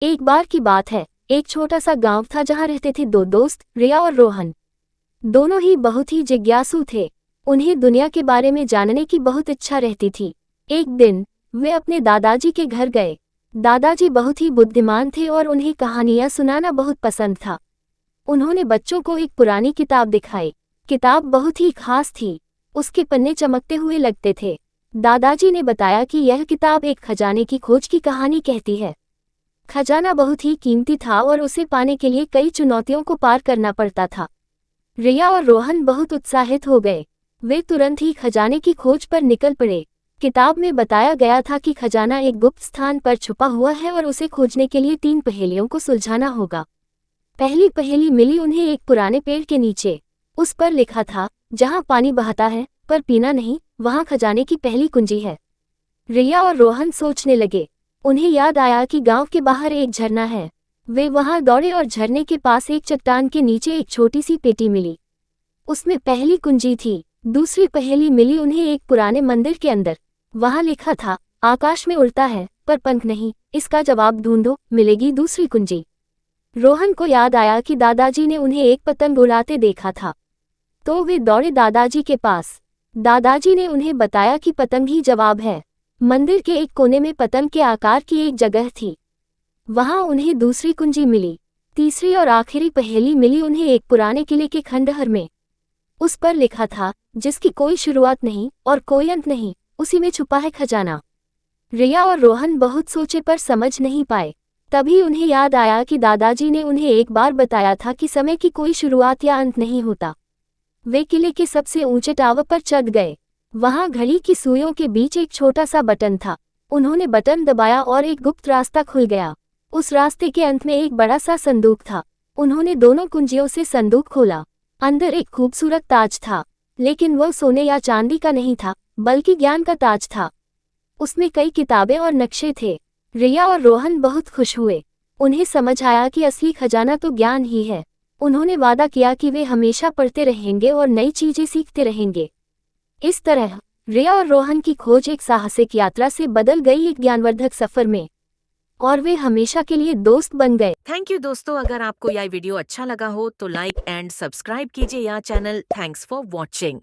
एक बार की बात है, एक छोटा सा गांव था जहां रहते थे दो दोस्त, रिया और रोहन। दोनों ही बहुत ही जिज्ञासु थे। उन्हें दुनिया के बारे में जानने की बहुत इच्छा रहती थी। एक दिन वे अपने दादाजी के घर गए। दादाजी बहुत ही बुद्धिमान थे और उन्हें कहानियां सुनाना बहुत पसंद था। उन्होंने बच्चों को एक पुरानी किताब दिखाई। किताब बहुत ही खास थी। उसके पन्ने चमकते हुए लगते थे। दादाजी ने बताया कि यह किताब एक खजाने की खोज की कहानी कहती है। खजाना बहुत ही कीमती था और उसे पाने के लिए कई चुनौतियों को पार करना पड़ता था। रिया और रोहन बहुत उत्साहित हो गए। वे तुरंत ही खजाने की खोज पर निकल पड़े। किताब में बताया गया था कि खजाना एक गुप्त स्थान पर छुपा हुआ है और उसे खोजने के लिए 3 पहेलियों को सुलझाना होगा। पहली पहेली मिली उन्हें एक पुराने पेड़ के नीचे। उस पर लिखा था, जहां पानी बहता है पर पीना नहीं, वहां खजाने की पहली कुंजी है। रिया और रोहन सोचने लगे। उन्हें याद आया कि गांव के बाहर एक झरना है। वे वहां दौड़े और झरने के पास एक चट्टान के नीचे एक छोटी सी पेटी मिली। उसमें पहली कुंजी थी। दूसरी पहेली मिली उन्हें एक पुराने मंदिर के अंदर। वहां लिखा था, आकाश में उड़ता है पर पंख नहीं, इसका जवाब ढूंढो, मिलेगी दूसरी कुंजी। रोहन को याद आया कि दादाजी ने उन्हें एक पतंग उड़ाते देखा था। तो वे दौड़े दादाजी के पास। दादाजी ने उन्हें बताया कि पतंग ही जवाब है। मंदिर के एक कोने में पतंग के आकार की एक जगह थी। वहां उन्हें दूसरी कुंजी मिली। तीसरी और आखिरी पहेली मिली उन्हें एक पुराने किले के खंडहर में। उस पर लिखा था, जिसकी कोई शुरुआत नहीं और कोई अंत नहीं, उसी में छुपा है खजाना। रिया और रोहन बहुत सोचे पर समझ नहीं पाए। तभी उन्हें याद आया कि दादाजी ने उन्हें एक बार बताया था कि समय की कोई शुरुआत या अंत नहीं होता। वे किले के सबसे ऊंचे टावर पर चढ़ गए। वहां घड़ी की सुइयों के बीच एक छोटा सा बटन था। उन्होंने बटन दबाया और एक गुप्त रास्ता खुल गया। उस रास्ते के अंत में एक बड़ा सा संदूक था। उन्होंने दोनों कुंजियों से संदूक खोला। अंदर एक खूबसूरत ताज था, लेकिन वह सोने या चांदी का नहीं था, बल्कि ज्ञान का ताज था। उसमें कई किताबें और नक्शे थे। रिया और रोहन बहुत खुश हुए। उन्हें समझ आया कि असली खजाना तो ज्ञान ही है। उन्होंने वादा किया कि वे हमेशा पढ़ते रहेंगे और नई चीजें सीखते रहेंगे। इस तरह रिया और रोहन की खोज एक साहसिक यात्रा से बदल गई एक ज्ञानवर्धक सफर में, और वे हमेशा के लिए दोस्त बन गए। थैंक यू दोस्तों, अगर आपको यह वीडियो अच्छा लगा हो तो लाइक एंड सब्सक्राइब कीजिए यहाँ चैनल। Thanks for watching.